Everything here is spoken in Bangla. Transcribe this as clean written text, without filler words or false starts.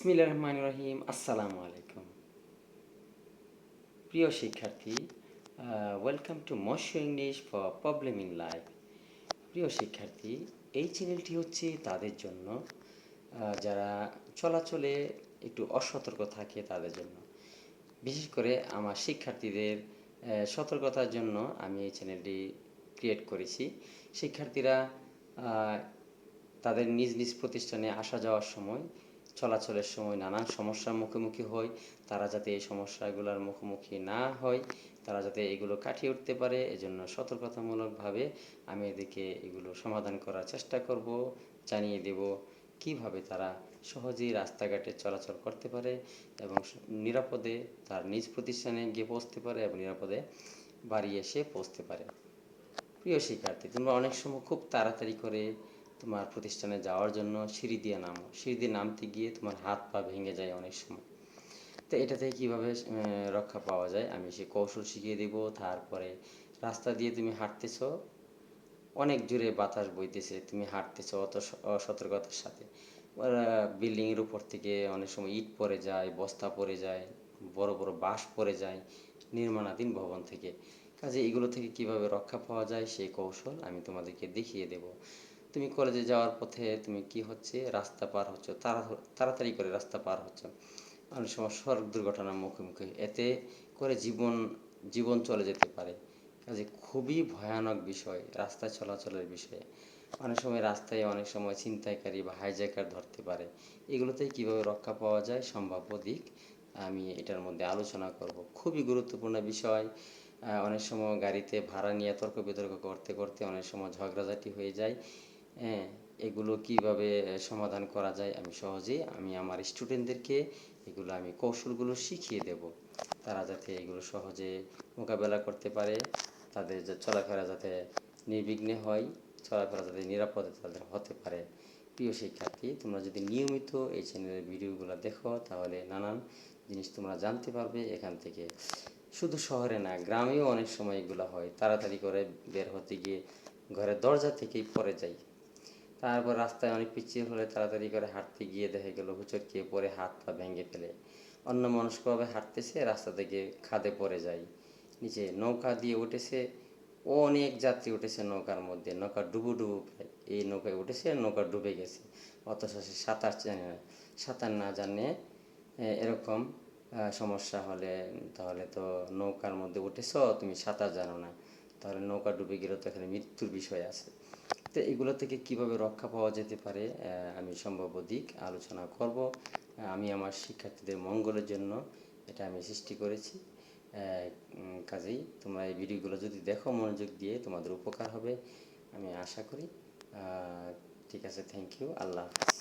বিসমিল্লাহির রহমানির রহিম। আসসালামু আলাইকুম প্রিয় শিক্ষার্থী, ওয়েলকাম টু মশো English for problem in life. প্রিয় শিক্ষার্থী, এই চ্যানেলটি হচ্ছে তাদের জন্য যারা চলাচলে একটু অসতর্ক থাকে তাদের জন্য। বিশেষ করে আমার শিক্ষার্থীদের সতর্কতার জন্য আমি এই চ্যানেলটি ক্রিয়েট করেছি। শিক্ষার্থীরা তাদের নিজ নিজ প্রতিষ্ঠানে আসা যাওয়ার সময়, চলাচলের সময় নানান সমস্যার মুখোমুখি হয়। তারা যাতে এই সমস্যাগুলোর মুখোমুখি না হয়, তারা যাতে এগুলো কাটিয়ে উঠতে পারে, এজন্য সতর্কতামূলকভাবে আমি এদেরকে এগুলো সমাধান করার চেষ্টা করব, জানিয়ে দেব কিভাবে তারা সহজেই রাস্তাঘাটে চলাচল করতে পারে এবং নিরাপদে তার নিজ প্রতিষ্ঠানে গিয়ে পৌঁছতে পারে এবং নিরাপদে বাড়ি এসে পৌঁছতে পারে। প্রিয় শিক্ষার্থী, তোমরা অনেক সময় খুব তাড়াতাড়ি করে তোমার প্রতিষ্ঠানে যাওয়ার জন্য সিঁড়ি দিয়ে নামো। সিঁড়ি দিয়ে নামতে গিয়ে তোমার হাত পা ভেঙে যায় অনেক সময়। তো এটা থেকে কীভাবে রক্ষা পাওয়া যায় আমি সে কৌশল শিখিয়ে দেব। তারপরে রাস্তা দিয়ে তুমি হাঁটতেছো, অনেক জোরে বাতাস বইতেছে, তুমি হাঁটতেছো অত অসতর্কতার সাথে, বিল্ডিংয়ের উপর থেকে অনেক সময় ইট পড়ে যায়, বস্তা পড়ে যায়, বড় বড় বাঁশ পড়ে যায় নির্মাণাধীন ভবন থেকে। কাজে এগুলো থেকে কিভাবে রক্ষা পাওয়া যায় সেই কৌশল আমি তোমাদেরকে দেখিয়ে দেব। তুমি কলেজে যাওয়ার পথে তুমি কি হচ্ছে রাস্তা পার হচ্ছ, তাড়াতাড়ি করে রাস্তা পার হচ্ছ, অনেক সময় সড়ক দুর্ঘটনার মুখোমুখি, এতে করে জীবন চলে যেতে পারে। কাজে খুবই ভয়ানক বিষয় রাস্তায় চলাচলের বিষয়ে। অনেক সময় রাস্তায় অনেক সময় ছিনতাইকারী বা হাইজ্যাকার ধরতে পারে। এগুলোতে কীভাবে রক্ষা পাওয়া যায় সম্ভাব্য দিক আমি এটার মধ্যে আলোচনা করব। খুবই গুরুত্বপূর্ণ বিষয়। অনেক সময় গাড়িতে ভাড়া নিয়ে তর্ক বিতর্ক করতে করতে অনেক সময় ঝগড়াঝাটি হয়ে যায়। হ্যাঁ, এগুলো কিভাবে সমাধান করা যায় আমি আমার স্টুডেন্টদেরকে এগুলো আমি কৌশলগুলো শিখিয়ে দেব, তারা যাতে এগুলো সহজে মোকাবেলা করতে পারে, তাদের যে চলাফেরা যাতে নির্বিঘ্নে হয়, চলাফেরা যাতে নিরাপদে তাদের হতে পারে। প্রিয় শিক্ষার্থী, তোমরা যদি নিয়মিত এই চ্যানেলের ভিডিওগুলো দেখো তাহলে নানান জিনিস তোমরা জানতে পারবে এখান থেকে। শুধু শহরে না, গ্রামেও অনেক সময় এগুলো হয়, তাড়াতাড়ি করে বের হতে গিয়ে ঘরের দরজা থেকেই পড়ে যাই। তারপর রাস্তায় অনেক পিছিয়ে হলে তাড়াতাড়ি করে হাঁটতে গিয়ে দেখা গেল হোঁচট খেয়ে পড়ে হাত পা ভেঙে ফেলে। অন্যমনস্কভাবে হাঁটতেছে, রাস্তা থেকে খাদে পড়ে যায়। নিচে নৌকা দিয়ে উঠেছে, অনেক যাত্রী উঠেছে নৌকার মধ্যে, নৌকা ডুবু ডুবু প্রায়, এই নৌকায় উঠেছে, নৌকা ডুবে গেছে, অথচ সে সাঁতার জানে না। সাঁতার না জানে এরকম সমস্যা হলে তাহলে তো নৌকার মধ্যে উঠেছ, তুমি সাঁতার জানো না, তাহলে নৌকা ডুবে গেলে তো এখানে মৃত্যুর বিষয় আছে। তো এগুলো থেকে কিভাবে রক্ষা পাওয়া যেতে পারে আমি সম্ভাব্য দিক আলোচনা করব। আমি আমার শিক্ষার্থীদের মঙ্গলের জন্য এটা আমি সৃষ্টি করেছি। কাজেই তোমরা এই ভিডিওগুলো যদি দেখো মনোযোগ দিয়ে, তোমাদের উপকার হবে আমি আশা করি। ঠিক আছে, থ্যাংক ইউ, আল্লাহ হাফেজ।